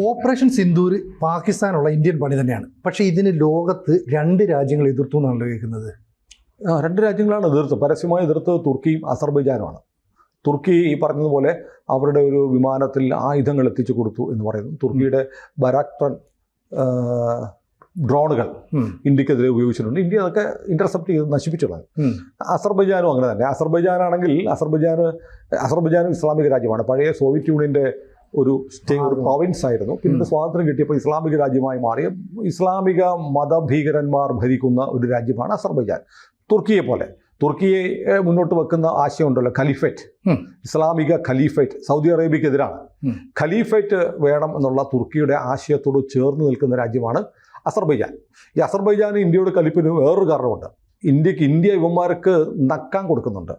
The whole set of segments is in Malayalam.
ഓപ്പറേഷൻ സിന്ദൂർ പാകിസ്ഥാനുള്ള ഇന്ത്യൻ പണി തന്നെയാണ്. പക്ഷേ ഇതിന് ലോകത്ത് 2 രാജ്യങ്ങൾ എതിർത്തു എന്നാണല്ലോ കേൾക്കുന്നത്. 2 രാജ്യങ്ങളാണ് എതിർത്ത്, പരസ്യമായി എതിർത്ത് തുർക്കിയും അസർബൈജാനുമാണ്. തുർക്കി ഈ പറഞ്ഞതുപോലെ അവരുടെ ഒരു വിമാനത്തിൽ ആയുധങ്ങൾ എത്തിച്ചു കൊടുത്തു എന്ന് പറയുന്നു. തുർക്കിയുടെ ബരാക്ടൺ ഡ്രോണുകൾ ഇന്ത്യക്കെതിരെ ഉപയോഗിച്ചിട്ടുണ്ട്. ഇന്ത്യ അതൊക്കെ ഇന്റർസെപ്റ്റ് ചെയ്ത് നശിപ്പിച്ചുള്ളത്. അസർബൈജാനും അങ്ങനെ തന്നെ. അസർബൈജാനാണെങ്കിൽ അസർബൈജാനും ഇസ്ലാമിക രാജ്യമാണ്. പഴയ സോവിയറ്റ് യൂണിയൻ്റെ ഒരു പ്രോവിൻസ് ആയിരുന്നു. പിന്നെ സ്വാതന്ത്ര്യം കിട്ടിയപ്പോൾ ഇസ്ലാമിക രാജ്യമായി മാറിയ ഇസ്ലാമിക മതഭീകരന്മാർ ഭരിക്കുന്ന ഒരു രാജ്യമാണ് അസർബൈജാൻ. തുർക്കിയെ പോലെ തുർക്കിയെ മുന്നോട്ട് വെക്കുന്ന ആശയമുണ്ടല്ലോ, ഖലീഫേറ്റ്, ഇസ്ലാമിക ഖലീഫേറ്റ്, സൗദി അറേബ്യക്കെതിരാണ്. ഖലീഫേറ്റ് വേണം എന്നുള്ള തുർക്കിയുടെ ആശയത്തോട് ചേർന്ന് നിൽക്കുന്ന രാജ്യമാണ് അസർബൈജാൻ. ഈ അസർബൈജാൻ ഇന്ത്യയുടെ കലിപ്പിന് വേറൊരു കാരണമുണ്ട്. ഇന്ത്യ ഇവന്മാർക്ക് നക്കാൻ കൊടുക്കുന്നുണ്ട്,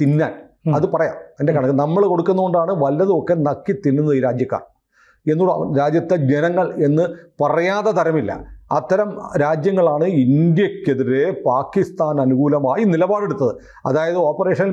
തിന്നാൻ. അത് പറയാം, എൻ്റെ കണക്ക് നമ്മൾ കൊടുക്കുന്നതുകൊണ്ടാണ് വല്ലതുമൊക്കെ നക്കി തിന്നുന്നത് ഈ രാജ്യക്കാർ എന്നുള്ള രാജ്യത്തെ ജനങ്ങൾ എന്ന് പറയാതെ തരമില്ല. അത്തരം രാജ്യങ്ങളാണ് ഇന്ത്യക്കെതിരെ പാകിസ്ഥാൻ അനുകൂലമായി നിലപാടെടുത്തത്. അതായത് ഓപ്പറേഷൻ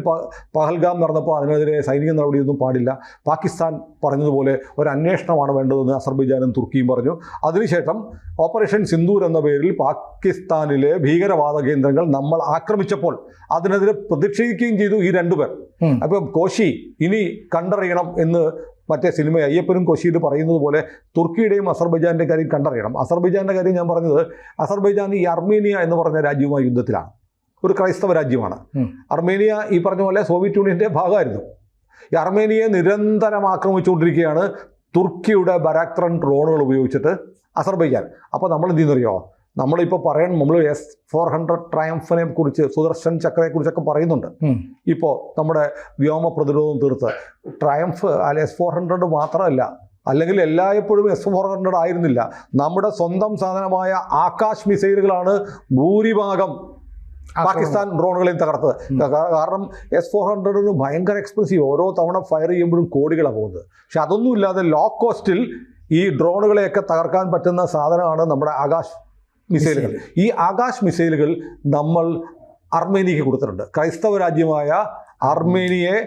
പഹൽഗാം നടന്നപ്പോൾ അതിനെതിരെ സൈനിക നടപടിയൊന്നും പാടില്ല, പാകിസ്ഥാൻ പറഞ്ഞതുപോലെ ഒരു അന്വേഷണമാണ് വേണ്ടതെന്ന് അസർബൈജാനും തുർക്കിയും പറഞ്ഞു. അതിനുശേഷം ഓപ്പറേഷൻ സിന്ദൂർ എന്ന പേരിൽ പാകിസ്ഥാനിലെ ഭീകരവാദ കേന്ദ്രങ്ങൾ നമ്മൾ ആക്രമിച്ചപ്പോൾ അതിനെതിരെ പ്രതിഷേധിക്കുകയും ചെയ്തു ഈ 2 പേർ. അപ്പം കോശി ഇനി കണ്ടറിയണം എന്ന് മറ്റേ സിനിമ അയ്യപ്പനും കോശിയിൽ പറയുന്നത് പോലെ തുർക്കിയുടെയും അസർബൈജാൻ്റെ കാര്യം കണ്ടറിയണം. അസർബൈജാൻ്റെ കാര്യം ഞാൻ പറഞ്ഞത്, അസർബൈജാൻ ഈ അർമേനിയ എന്ന് പറഞ്ഞ രാജ്യവുമായി യുദ്ധത്തിലാണ്. ഒരു ക്രൈസ്തവ രാജ്യമാണ് അർമേനിയ. ഈ പറഞ്ഞ പോലെ സോവിയറ്റ് യൂണിയൻ്റെ ഭാഗമായിരുന്നു. ഈ അർമേനിയയെ നിരന്തരം ആക്രമിച്ചുകൊണ്ടിരിക്കുകയാണ് തുർക്കിയുടെ ബരാക്ടൺ ഡ്രോണുകൾ ഉപയോഗിച്ചിട്ട് അസർബൈജാൻ. അപ്പോൾ നമ്മൾ എന്ത് ചെയ്യുന്നറിയോ, നമ്മളിപ്പോൾ നമ്മൾ S-400 ട്രയംഫിനെ കുറിച്ച്, സുദർശൻ ചക്രയെ കുറിച്ചൊക്കെ പറയുന്നുണ്ട്. ഇപ്പോൾ നമ്മുടെ വ്യോമ പ്രതിരോധം തീർത്ത് ട്രയംഫ് അല്ലെ S-400 മാത്രമല്ല, അല്ലെങ്കിൽ എല്ലായ്പ്പോഴും S-400 ആയിരുന്നില്ല. നമ്മുടെ സ്വന്തം സാധനമായ ആകാശ് മിസൈലുകളാണ് ഭൂരിഭാഗം പാകിസ്ഥാൻ ഡ്രോണുകളെയും തകർത്തത്. കാരണം S-400 ഭയങ്കര എക്സ്പെൻസീവ്, ഓരോ തവണ ഫയർ ചെയ്യുമ്പോഴും കോടികളാണ് പോകുന്നത്. പക്ഷെ അതൊന്നും ഇല്ലാതെ ലോ കോസ്റ്റിൽ ഈ ഡ്രോണുകളെയൊക്കെ തകർക്കാൻ പറ്റുന്ന സാധനമാണ് നമ്മുടെ ആകാശ് മിസൈലുകൾ. ഈ ആകാശ് മിസൈലുകൾ നമ്മൾ അർമേനിയയ്ക്ക് കൊടുത്തിട്ടുണ്ട്. ക്രൈസ്തവ രാജ്യമായ അർമേനിയയെ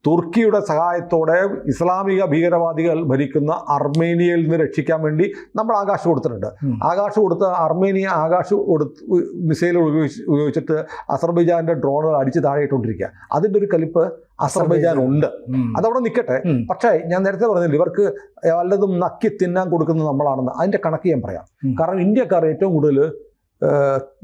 തുർക്കിയുടെ സഹായത്തോടെ ഇസ്ലാമിക ഭീകരവാദികൾ ഭരിക്കുന്ന അർമേനിയയിൽ നിന്ന് രക്ഷിക്കാൻ വേണ്ടി നമ്മൾ ആകാശ് കൊടുത്തിട്ടുണ്ട്. ആകാശ് കൊടുത്ത് അർമേനിയ മിസൈലുകൾ ഉപയോഗിച്ചിട്ട് അസർബൈജാൻ്റെ ഡ്രോണുകൾ അടിച്ച് താഴെയിട്ടുകൊണ്ടിരിക്കുക. അതിൻ്റെ ഒരു കലിപ്പ് അസർബൈജാൻ ഉണ്ട്. അതവിടെ നിൽക്കട്ടെ. പക്ഷേ ഞാൻ നേരത്തെ പറഞ്ഞില്ല, ഇവർക്ക് വല്ലതും നക്കി തിന്നാൻ കൊടുക്കുന്നത് നമ്മളാണെന്ന്. അതിൻ്റെ കണക്ക് ഞാൻ പറയാം. കാരണം ഇന്ത്യക്കാർ ഏറ്റവും കൂടുതൽ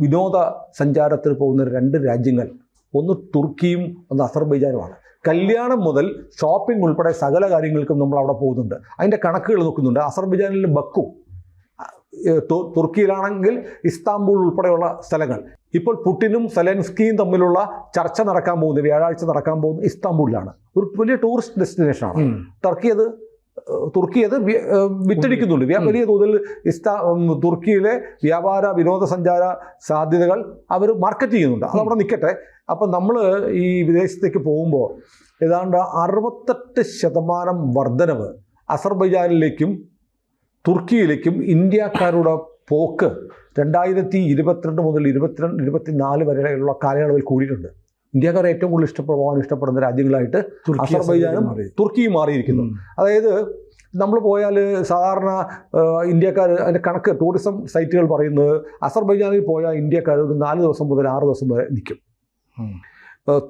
വിനോദ സഞ്ചാരത്തിൽ പോകുന്ന 2 രാജ്യങ്ങൾ, ഒന്ന് തുർക്കിയും ഒന്ന് അസർബൈജാനുമാണ്. കല്യാണം മുതൽ ഷോപ്പിംഗ് ഉൾപ്പെടെ സകല കാര്യങ്ങൾക്കും നമ്മൾ അവിടെ പോകുന്നുണ്ട്. അതിൻ്റെ കണക്കുകൾ നോക്കുന്നുണ്ട്. അസർബൈജാനിൽ ബക്കു, തുർക്കിയിലാണെങ്കിൽ ഇസ്താംബൂൾ ഉൾപ്പെടെയുള്ള സ്ഥലങ്ങൾ. ഇപ്പോൾ പുടിനും സെലൻസ്കിയും തമ്മിലുള്ള ചർച്ച നടക്കാൻ പോകുന്നത്, വ്യാഴാഴ്ച നടക്കാൻ പോകുന്നത് ഇസ്താംബൂളിലാണ്. ഒരു വലിയ ടൂറിസ്റ്റ് ഡെസ്റ്റിനേഷനാണ്. തുർക്കി അത് വിറ്റഴിക്കുന്നുണ്ട് വലിയ തോതിൽ. തുർക്കിയിലെ വ്യാപാര വിനോദസഞ്ചാര സാധ്യതകൾ അവർ മാർക്കറ്റ് ചെയ്യുന്നുണ്ട്. അതവിടെ നിൽക്കട്ടെ. അപ്പം നമ്മൾ ഈ വിദേശത്തേക്ക് പോകുമ്പോൾ ഏതാണ്ട് 68% വർധനവ് അസർബൈജാനിലേക്കും തുർക്കിയിലേക്കും ഇന്ത്യക്കാരുടെ പോക്ക് 2022 മുതൽ 2024 വരെയുള്ള കാലയളവിൽ കൂടിയിട്ടുണ്ട്. ഇന്ത്യക്കാർ ഏറ്റവും കൂടുതൽ ഇഷ്ടപ്പെടുന്ന രാജ്യങ്ങളായിട്ട് അസർബൈജാനും തുർക്കിയും മാറിയിരിക്കുന്നു. അതായത് നമ്മൾ പോയാൽ സാധാരണ ഇന്ത്യക്കാർ, അതിൻ്റെ കണക്ക് ടൂറിസം സൈറ്റുകൾ പറയുന്നത്, അസർബൈജാനിൽ പോയാൽ ഇന്ത്യക്കാർ ഒരു 4 ദിവസം മുതൽ 6 ദിവസം വരെ നിൽക്കും.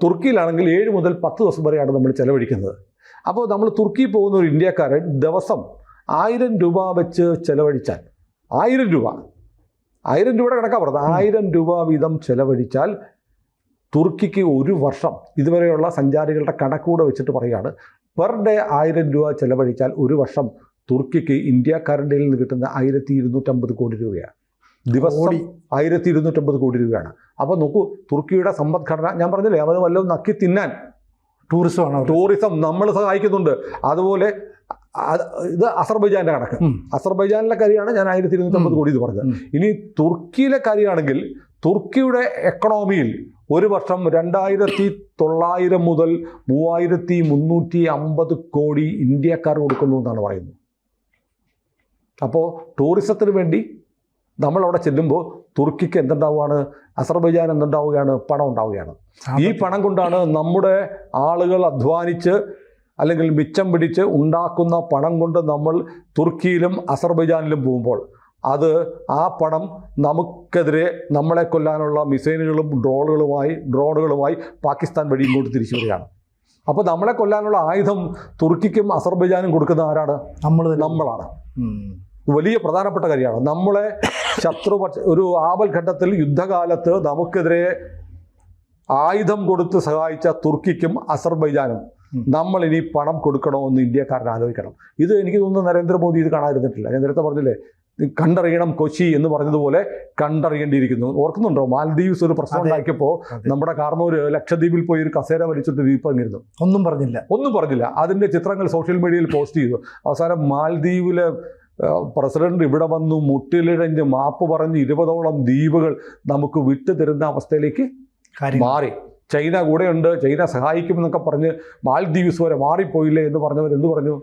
തുർക്കിയിലാണെങ്കിൽ 7 മുതൽ 10 ദിവസം വരെയാണ് നമ്മൾ ചെലവഴിക്കുന്നത്. അപ്പോൾ നമ്മൾ തുർക്കി പോകുന്ന ഒരു ഇന്ത്യക്കാരൻ ദിവസം 1000 രൂപ വെച്ച് ചെലവഴിച്ചാൽ, 1000 രൂപയുടെ കണക്കാണ് പറഞ്ഞത്, 1000 രൂപ വീതം ചെലവഴിച്ചാൽ തുർക്കിക്ക് ഒരു വർഷം, ഇതുവരെയുള്ള സഞ്ചാരികളുടെ കണക്കൂടെ വെച്ചിട്ട് പറയുകയാണ്, പെർ ഡേ 1000 രൂപ ചെലവഴിച്ചാൽ ഒരു വർഷം തുർക്കിക്ക് ഇന്ത്യക്കാരൻ്റെ നിന്ന് കിട്ടുന്ന 1250 കോടി രൂപയാണ്. ദിവസം 1250 കോടി രൂപയാണ്. അപ്പോൾ നോക്കൂ, തുർക്കിയുടെ സമ്പദ്ഘടന, ഞാൻ പറഞ്ഞില്ലേ, അവന് വല്ലതും നക്കി തിന്നാൻ ടൂറിസം നമ്മൾ സഹായിക്കുന്നുണ്ട്. അതുപോലെ ഇത് അസർബൈജാൻ്റെ കണക്ക്. അസർബൈജാനിലെ കാര്യമാണ് ഞാൻ 1250 കോടി എന്ന് പറഞ്ഞത്. ഇനി തുർക്കിയിലെ കാര്യമാണെങ്കിൽ തുർക്കിയുടെ എക്കണോമിയിൽ ഒരു വർഷം 2900 മുതൽ 3350 കോടി ഇന്ത്യക്കാർ കൊടുക്കുന്നു എന്നാണ് പറയുന്നത്. അപ്പോൾ ടൂറിസത്തിന് വേണ്ടി നമ്മളവിടെ ചെല്ലുമ്പോൾ തുർക്കിക്ക് എന്തുണ്ടാവുകയാണ്, അസർബൈജാൻ എന്തുണ്ടാവുകയാണ്, പണം ഉണ്ടാവുകയാണ്. ഈ പണം കൊണ്ടാണ് നമ്മുടെ ആളുകൾ അധ്വാനിച്ച് അല്ലെങ്കിൽ മിച്ചം പിടിച്ച് ഉണ്ടാക്കുന്ന പണം കൊണ്ട് നമ്മൾ തുർക്കിയിലും അസർബൈജാനിലും പോകുമ്പോൾ അത് ആ പണം നമുക്കെതിരെ നമ്മളെ കൊല്ലാനുള്ള മിസൈലുകളും ഡ്രോണുകളുമായി പാകിസ്ഥാൻ വഴി ഇങ്ങോട്ട് തിരിച്ചു വരികയാണ്. അപ്പോൾ നമ്മളെ കൊല്ലാനുള്ള ആയുധം തുർക്കിക്കും അസർബൈജാനും കൊടുക്കുന്ന ആരാണ്? നമ്മളാണ്. വലിയ പ്രധാനപ്പെട്ട കാര്യമാണ്. നമ്മളെ ഒരു ആപൽഘട്ടത്തിൽ യുദ്ധകാലത്ത് നമുക്കെതിരെ ആയുധം കൊടുത്ത് സഹായിച്ച തുർക്കിക്കും അസർബൈജാനും നമ്മൾ ഇനി പണം കൊടുക്കണമെന്ന് ഇന്ത്യക്കാരൻ ആലോചിക്കണം. ഇത് എനിക്ക് തോന്നുന്നു നരേന്ദ്രമോദി ഇത് കാണാതിരുന്നിട്ടില്ല. ഞാൻ നേരത്തെ പറഞ്ഞില്ലേ, കണ്ടറിയണം കൊച്ചി എന്ന് പറഞ്ഞതുപോലെ കണ്ടറിയേണ്ടിയിരിക്കുന്നു. ഓർക്കുന്നുണ്ടോ, മാൽദീവ്സ് ഒരു പ്രശ്നം ഉണ്ടാക്കിയപ്പോൾ നമ്മുടെ കാർന്നൂർ ലക്ഷദ്വീപിൽ പോയി ഒരു കസേര വലിച്ചിട്ട് ദീപങ്ങിരുന്നു. ഒന്നും പറഞ്ഞില്ല. അതിൻ്റെ ചിത്രങ്ങൾ സോഷ്യൽ മീഡിയയിൽ പോസ്റ്റ് ചെയ്തു. അവസാനം മാൽദീവിലെ പ്രസിഡന്റ് ഇവിടെ വന്നു മുട്ടിലിഴഞ്ഞ് മാപ്പ് പറഞ്ഞ് 20ഓളം ദ്വീപുകൾ നമുക്ക് വിട്ടു തരുന്ന അവസ്ഥയിലേക്ക് മാറി. ചൈന കൂടെയുണ്ട്, ചൈന സഹായിക്കുമെന്നൊക്കെ പറഞ്ഞ് മാൽദീവ്സ് വരെ മാറിപ്പോയില്ലേ എന്ന് പറഞ്ഞവർ എന്ത് പറഞ്ഞു?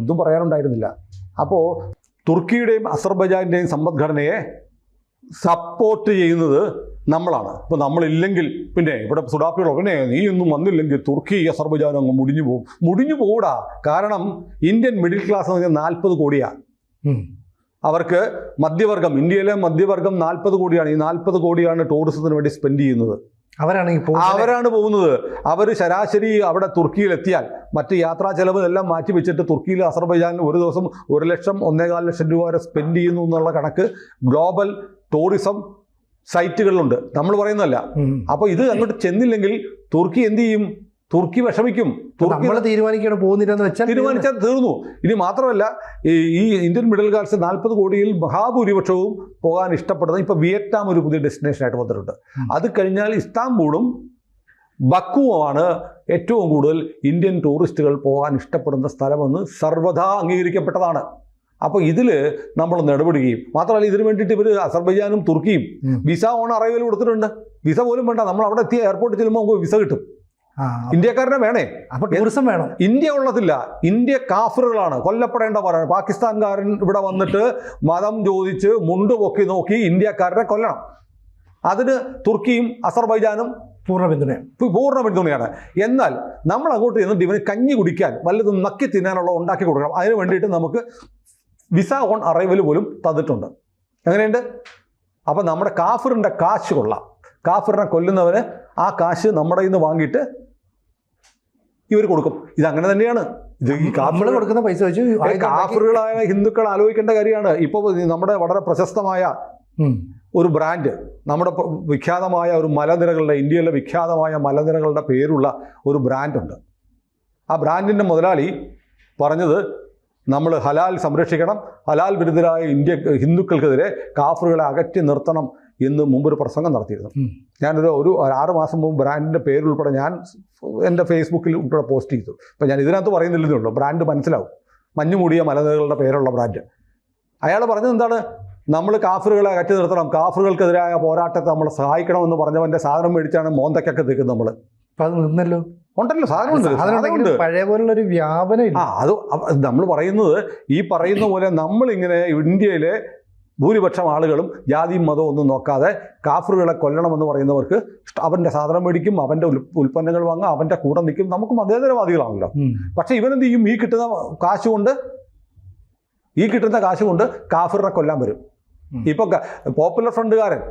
ഒന്നും പറയാനുണ്ടായിരുന്നില്ല. അപ്പോൾ തുർക്കിയുടെയും അസർബൈജാൻ്റെയും സമ്പദ്ഘടനയെ സപ്പോർട്ട് ചെയ്യുന്നത് നമ്മളാണ്. ഇപ്പോൾ നമ്മളില്ലെങ്കിൽ പിന്നെ ഇവിടെ സുഡാപ്പികളോ പിന്നെ നീ ഒന്നും വന്നില്ലെങ്കിൽ തുർക്കി അസർബൈജാനും അങ്ങ് മുടിഞ്ഞു പോകൂടാ. കാരണം ഇന്ത്യൻ മിഡിൽ ക്ലാസ് എന്ന് പറഞ്ഞാൽ 40 കോടിയാണ്. അവർക്ക് മധ്യവർഗം, ഇന്ത്യയിലെ മധ്യവർഗം 40 കോടിയാണ്. ഈ 40 കോടിയാണ് ടൂറിസത്തിന് വേണ്ടി സ്പെൻഡ് ചെയ്യുന്നത്. അവരാണ് പോകുന്നത്. അവർ ശരാശരി അവിടെ തുർക്കിയിലെത്തിയാൽ മറ്റ് യാത്രാ ചെലവ് എല്ലാം മാറ്റി വെച്ചിട്ട് തുർക്കിയിൽ അസർബൈജാനിൽ ഒരു ദിവസം 1 ലക്ഷം 1.25 ലക്ഷം രൂപ വരെ സ്പെൻഡ് ചെയ്യുന്നു എന്നുള്ള കണക്ക് ഗ്ലോബൽ ടൂറിസം സൈറ്റുകളിലുണ്ട്. നമ്മൾ പറയുന്നതല്ല. അപ്പോൾ ഇത് അങ്ങോട്ട് ചെന്നില്ലെങ്കിൽ തുർക്കി എന്ത് ചെയ്യും? തുർക്കി വിഷമിക്കും. തീരുമാനിച്ചാൽ തീർന്നു. ഇനി മാത്രമല്ല, ഈ ഇന്ത്യൻ മിഡിൽ ക്ലാസ് 40 കോടിയിൽ മഹാഭൂരിപക്ഷവും പോകാൻ ഇഷ്ടപ്പെടുന്നത് ഇപ്പോൾ വിയറ്റ്നാം ഒരു പുതിയ ഡെസ്റ്റിനേഷനായിട്ട് വന്നിട്ടുണ്ട്. അത് കഴിഞ്ഞാൽ ഇസ്താംബൂളും ബക്കുവുമാണ് ഏറ്റവും കൂടുതൽ ഇന്ത്യൻ ടൂറിസ്റ്റുകൾ പോകാൻ ഇഷ്ടപ്പെടുന്ന സ്ഥലമെന്ന് സർവ്വഥാ അംഗീകരിക്കപ്പെട്ടതാണ്. അപ്പോൾ ഇതിൽ നമ്മൾ നടപടിയും മാത്രമല്ല, ഇതിനു വേണ്ടിയിട്ട് ഇവർ അസർബൈജാനും തുർക്കിയും വിസ ഓൺ അറൈവൽ കൊടുത്തിട്ടുണ്ട്. വിസ പോലും വേണ്ട, നമ്മൾ അവിടെ എത്തിയ എയർപോർട്ടിൽ ചെല്ലുമ്പോൾ നമുക്ക് വിസ കിട്ടും. ഇന്ത്യക്കാരനെ വേണേ, അപ്പോൾ ടൂറിസം വേണം. ഇന്ത്യ ഉള്ളതില്ല. ഇന്ത്യ കാഫറുകളാണ്, കൊല്ലപ്പെടേണ്ടവരാണ്. പാകിസ്ഥാൻകാരൻ ഇവിടെ വന്നിട്ട് മതം ചോദിച്ച് മുണ്ട് പൊക്കി നോക്കി ഇന്ത്യക്കാരനെ കൊല്ലണം. അതിന് തുർക്കിയും അസർബൈജാനും പൂർണ്ണ പിന്തുണയാണ്. എന്നാൽ നമ്മൾ അങ്ങോട്ട് ചെന്നിട്ട് ഇവന് കഞ്ഞി കുടിക്കാൻ വല്ലതും നക്കി തിന്നാനുള്ള ഉണ്ടാക്കി കൊടുക്കണം. അതിന് വേണ്ടിയിട്ട് നമുക്ക് വിസ ഓൺ അറൈവൽ പോലും തന്നിട്ടുണ്ട്. എങ്ങനെയുണ്ട്? അപ്പം നമ്മുടെ കാഫിറിൻ്റെ കാശ് കൊള്ളാം. കാഫിറിനെ കൊല്ലുന്നവന് ആ കാശ് നമ്മുടെ കയ്യിൽ നിന്ന് വാങ്ങിയിട്ട് ഇവർ കൊടുക്കും. ഇതങ്ങനെ തന്നെയാണ്. ഇത് ഈ കാഫിർ കൊടുക്കുന്ന പൈസ വെച്ച് കാഫിറുകളായ ഹിന്ദുക്കൾ ആലോചിക്കേണ്ട കാര്യമാണ്. ഇപ്പോൾ നമ്മുടെ വളരെ പ്രശസ്തമായ ഒരു ബ്രാൻഡ്, നമ്മുടെ വിഖ്യാതമായ ഒരു മലനിരകളുടെ, ഇന്ത്യയിലെ വിഖ്യാതമായ മലനിരകളുടെ പേരുള്ള ഒരു ബ്രാൻഡുണ്ട്. ആ ബ്രാൻഡിൻ്റെ മുതലാളി പറഞ്ഞത് നമ്മൾ ഹലാൽ സംരക്ഷിക്കണം, ഹലാൽ വിരുദ്ധരായ ഹിന്ദുക്കൾക്കെതിരെ കാഫറുകളെ അകറ്റി നിർത്തണം എന്ന് മുമ്പൊരു പ്രസംഗം നടത്തിയിരുന്നു. ഞാനൊരു 6 മാസം മുമ്പ് ബ്രാൻഡിൻ്റെ പേരുൾപ്പെടെ ഞാൻ എൻ്റെ ഫേസ്ബുക്കിൽ ഉൾപ്പെടെ പോസ്റ്റ് ചെയ്തു. ഇപ്പം ഞാൻ ഇതിനകത്ത് പറയുന്നില്ലെന്നേ ഉള്ളൂ, ബ്രാൻഡ് മനസ്സിലാവും. മഞ്ഞുമൂടിയ മലനിരകളുടെ പേരുള്ള ബ്രാൻഡ്. അയാൾ പറഞ്ഞത് എന്താണ്? നമ്മൾ കാഫറുകളെ അകറ്റി നിർത്തണം, കാഫറുകൾക്കെതിരായ പോരാട്ടത്തെ നമ്മൾ സഹായിക്കണമെന്ന് പറഞ്ഞവൻ്റെ സാധനം മേടിച്ചാണ് മോന്തയ്ക്കൊക്കെ തേക്കുന്നത് നമ്മൾ. അപ്പം അത് നിന്നല്ലോ, ഉണ്ടല്ലോ, സാധനമുണ്ട്. പഴയ പോലുള്ളൊരു വ്യാപനം. അത് നമ്മൾ പറയുന്നത് ഈ പറയുന്ന പോലെ നമ്മളിങ്ങനെ ഇന്ത്യയിലെ ഭൂരിപക്ഷം ആളുകളും ജാതിയും മതവും ഒന്നും നോക്കാതെ കാഫറുകളെ കൊല്ലണമെന്ന് പറയുന്നവർക്ക് അവൻ്റെ സാധനം മേടിക്കും, അവൻ്റെ ഉൽപ്പന്നങ്ങൾ വാങ്ങും, അവൻ്റെ കൂടെ നിൽക്കും. നമുക്ക് മതേതരവാദികളാണല്ലോ. പക്ഷേ ഇവനെന്ത് ചെയ്യും? ഈ കിട്ടുന്ന കാശ് കൊണ്ട് കാഫിറിനെ കൊല്ലാൻ വരും. ഇപ്പൊ പോപ്പുലർ ഫ്രണ്ടുകാരൻ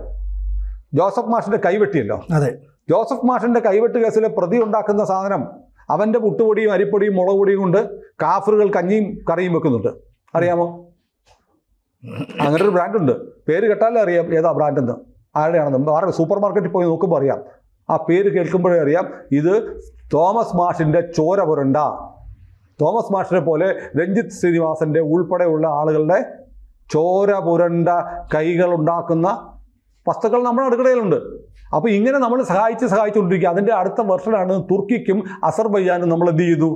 ജോസഫ് മാഷിന്റെ കൈവെട്ടിയല്ലോ. അതെ, ജോസഫ് മാഷിന്റെ കൈവെട്ട് കേസിലെ പ്രതി ഉണ്ടാക്കുന്ന സാധനം അവൻ്റെ പുട്ടുപൊടിയും അരിപ്പൊടിയും മുളക് പൊടിയും കൊണ്ട് കാഫിറുകൾ കഞ്ഞിയും കറിയും വെക്കുന്നുണ്ട്. അറിയാമോ? അങ്ങനെ ഒരു ബ്രാൻഡുണ്ട്. പേര് കേട്ടാലേ അറിയാം ഏതാ ബ്രാൻഡെന്ന്, ആരുടെയാണെന്ന്. സൂപ്പർ മാർക്കറ്റിൽ പോയി നോക്കുമ്പോൾ അറിയാം. ആ പേര് കേൾക്കുമ്പോഴേ അറിയാം ഇത് തോമസ് മാഷിൻ്റെ ചോര പുരണ്ട, തോമസ് മാഷിനെ പോലെ രഞ്ജിത്ത് ശ്രീനിവാസൻ്റെ ഉൾപ്പെടെയുള്ള ആളുകളുടെ ചോര പുരണ്ട കൈകളുണ്ടാക്കുന്ന വസ്തുക്കൾ നമ്മുടെ അടുക്കളയിലുണ്ട്. അപ്പോൾ ഇങ്ങനെ നമ്മൾ സഹായിച്ചുകൊണ്ടിരിക്കുക. അതിൻ്റെ അടുത്ത വെർഷനാണ് തുർക്കിക്കും അസർബൈജാനും നമ്മൾ എന്ത് ചെയ്തു?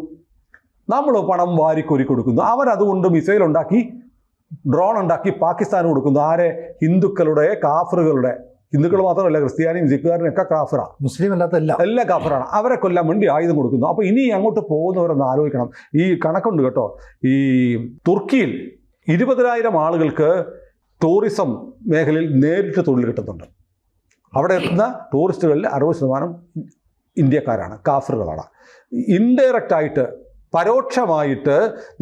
നമ്മൾ പണം വാരിക്കൊരി കൊടുക്കുന്നു. അവരതുകൊണ്ട് മിസൈൽ ഉണ്ടാക്കി, ഡ്രോൺ ഉണ്ടാക്കി പാകിസ്ഥാന് കൊടുക്കുന്നു. ആരെ? ഹിന്ദുക്കളുടെ, കാഫറുകളുടെ. ഹിന്ദുക്കൾ മാത്രമല്ല, ക്രിസ്ത്യാനിയും സിഖുകാരനും ഒക്കെ കാഫറാണ്, മുസ്ലിം അല്ലാത്ത എല്ലാ കാഫറാണ്. അവരെ കൊല്ലാൻ വേണ്ടി ആയുധം കൊടുക്കുന്നു. അപ്പോൾ ഇനി അങ്ങോട്ട് പോകുന്നവരൊന്ന് ആലോചിക്കണം. ഈ കണക്കുണ്ട് കേട്ടോ. ഈ തുർക്കിയിൽ 20,000 ആളുകൾക്ക് ടൂറിസം മേഖലയിൽ നേരിട്ട് തൊഴിൽ കിട്ടുന്നുണ്ട്. അവിടെ എത്തുന്ന ടൂറിസ്റ്റുകളിൽ 60% ഇന്ത്യക്കാരാണ്, കാഫറുകളാണ്. ഇൻഡയറക്റ്റായിട്ട് പരോക്ഷമായിട്ട്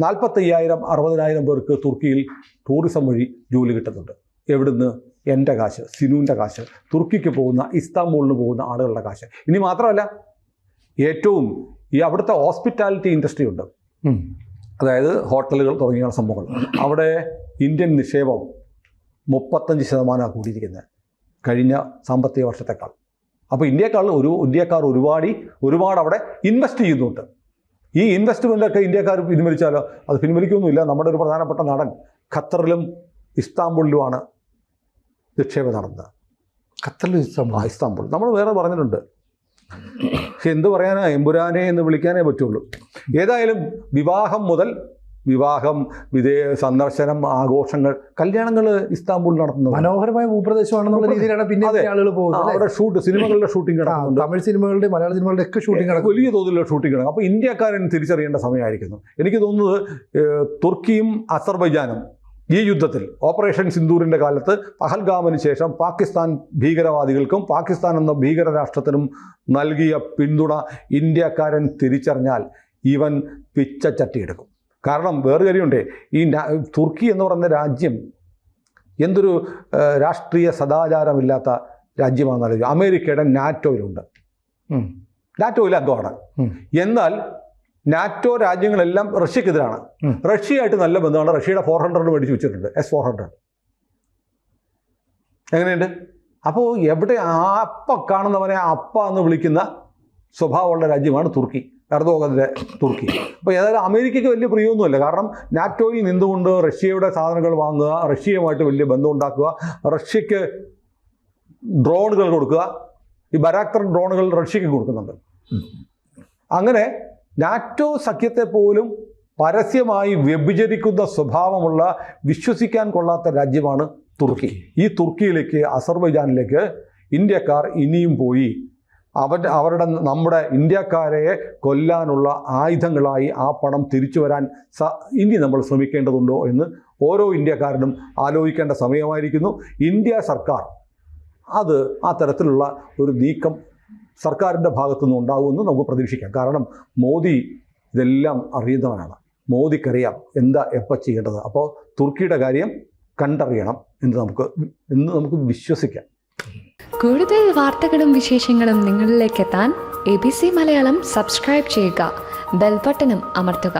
45,000-60,000 പേർക്ക് തുർക്കിയിൽ ടൂറിസം വഴി ജോലി കിട്ടുന്നുണ്ട്. എവിടുന്ന്? എൻ്റെ കാശ്, സിനുവിൻ്റെ കാശ്, തുർക്കിക്ക് പോകുന്ന, ഇസ്താംബൂളിന് പോകുന്ന ആളുകളുടെ കാശ്. ഇനി മാത്രമല്ല, ഏറ്റവും ഈ അവിടുത്തെ ഹോസ്പിറ്റാലിറ്റി ഇൻഡസ്ട്രി ഉണ്ട്, അതായത് ഹോട്ടലുകൾ തുടങ്ങിയ സംഭവങ്ങൾ. അവിടെ ഇന്ത്യൻ നിക്ഷേപം 35% കൂടിയിരിക്കുന്നത് കഴിഞ്ഞ സാമ്പത്തിക വർഷത്തേക്കാൾ. അപ്പോൾ ഇന്ത്യക്കാർ ഒരുപാട് അവിടെ ഇൻവെസ്റ്റ് ചെയ്യുന്നുണ്ട്. ഈ ഇൻവെസ്റ്റ്മെൻ്റൊക്കെ ഇന്ത്യക്കാർ പിൻവലിച്ചാലോ? അത് പിൻവലിക്കൊന്നുമില്ല. നമ്മുടെ ഒരു പ്രധാനപ്പെട്ട നടൻ ഖത്തറിലും ഇസ്താംബുളിലുമാണ് നിക്ഷേപം നടന്നത്. ഖത്തറിലും ഇസ്താംബുൾ നമ്മൾ വേറെ പറഞ്ഞിട്ടുണ്ട്. പക്ഷെ എന്ത് പറയാനാ, എമ്പുരാനെ എന്ന് വിളിക്കാനേ പറ്റുള്ളൂ. ഏതായാലും വിവാഹം, സന്ദർശനം, ആഘോഷങ്ങൾ, കല്യാണങ്ങൾ ഇസ്താംബൂളിൽ നടത്തുന്നത് മനോഹരമായ ഭൂപ്രദേശമാണെന്നുള്ള രീതിയിലാണ് പിന്നെ ആളുകൾ പോകുന്നത്. അവിടെ സിനിമകളുടെ ഷൂട്ടിംഗ് നടക്കുന്നുണ്ട്. തമിഴ് സിനിമകളുടെ, മലയാള സിനിമകളുടെ ഒക്കെ ഷൂട്ടിംഗ് നടക്കും. വലിയ തോതിലുള്ള ഷൂട്ടിംഗ് നടക്കും. അപ്പോൾ ഇന്ത്യക്കാരൻ തിരിച്ചറിയേണ്ട സമയമായിരിക്കുന്നു. എനിക്ക് തോന്നുന്നത് തുർക്കിയും അസർബൈജാനും ഈ യുദ്ധത്തിൽ ഓപ്പറേഷൻ സിന്ദൂറിൻ്റെ കാലത്ത് പഹൽഗാമിന് ശേഷം പാകിസ്ഥാൻ ഭീകരവാദികൾക്കും പാകിസ്ഥാൻ എന്ന ഭീകരരാഷ്ട്രത്തിനും നൽകിയ പിന്തുണ ഇന്ത്യക്കാരൻ തിരിച്ചറിഞ്ഞാൽ ഇവൻ പിച്ചച്ചട്ടിയെടുക്കും. കാരണം വേറെ കാര്യമുണ്ട്, ഈ തുർക്കി എന്ന് പറയുന്ന രാജ്യം എന്തൊരു രാഷ്ട്രീയ സദാചാരമില്ലാത്ത രാജ്യമാണെന്നല്ലോ. അമേരിക്കയുടെ നാറ്റോയിലുണ്ട്, നാറ്റോയിൽ അംഗമാണ്. എന്നാൽ നാറ്റോ രാജ്യങ്ങളെല്ലാം റഷ്യക്കെതിരാണ്. റഷ്യയായിട്ട് നല്ല ബന്ധമാണ്. റഷ്യയുടെ 400 മേടിച്ച് വെച്ചിട്ടുണ്ട്, S-400. എങ്ങനെയുണ്ട്? അപ്പോൾ എവിടെ അപ്പ കാണുന്നവനെ അപ്പ എന്ന് വിളിക്കുന്ന സ്വഭാവമുള്ള രാജ്യമാണ് തുർക്കി, എർദോഗൻ്റെ തുർക്കി. അപ്പോൾ ഏതായാലും അമേരിക്കയ്ക്ക് വലിയ പ്രിയമൊന്നുമല്ല. കാരണം നാറ്റോയിൽ നിന്നുകൊണ്ട് റഷ്യയുടെ സാധനങ്ങൾ വാങ്ങുക, റഷ്യയുമായിട്ട് വലിയ ബന്ധം ഉണ്ടാക്കുക, റഷ്യക്ക് ഡ്രോണുകൾ കൊടുക്കുക. ഈ ബരാക്തർ ഡ്രോണുകൾ റഷ്യക്ക് കൊടുക്കുന്നുണ്ട്. അങ്ങനെ നാറ്റോ സഖ്യത്തെ പോലും പരസ്യമായി വ്യഭിചരിക്കുന്ന സ്വഭാവമുള്ള, വിശ്വസിക്കാൻ കൊള്ളാത്ത രാജ്യമാണ് തുർക്കി. ഈ തുർക്കിയിലേക്ക്, അസർബൈജാനിലേക്ക് ഇന്ത്യക്കാർ ഇനിയും പോയി നമ്മുടെ ഇന്ത്യക്കാരെ കൊല്ലാനുള്ള ആയുധങ്ങളായി ആ പണം തിരിച്ചു വരാൻ ഇനി നമ്മൾ ശ്രമിക്കേണ്ടതുണ്ടോ എന്ന് ഓരോ ഇന്ത്യക്കാരനും ആലോചിക്കേണ്ട സമയമായിരിക്കുന്നു. ഇന്ത്യ സർക്കാർ ആ തരത്തിലുള്ള ഒരു നീക്കം സർക്കാരിൻ്റെ ഭാഗത്തുനിന്ന് ഉണ്ടാകുമെന്ന് നമുക്ക് പ്രതീക്ഷിക്കാം. കാരണം മോദി ഇതെല്ലാം അറിയുന്നവനാണ്. മോദിക്കറിയാം എന്താ എപ്പോൾ ചെയ്യേണ്ടത്. അപ്പോൾ തുർക്കിയുടെ കാര്യം കണ്ടറിയണം എന്ന് നമുക്ക് വിശ്വസിക്കാം. കൂടുതൽ വാർത്തകളും വിശേഷങ്ങളും നിങ്ങളിലേക്ക് എത്താൻ ABC മലയാളം സബ്സ്ക്രൈബ് ചെയ്യുക, ബെൽ ബട്ടണും അമർത്തുക.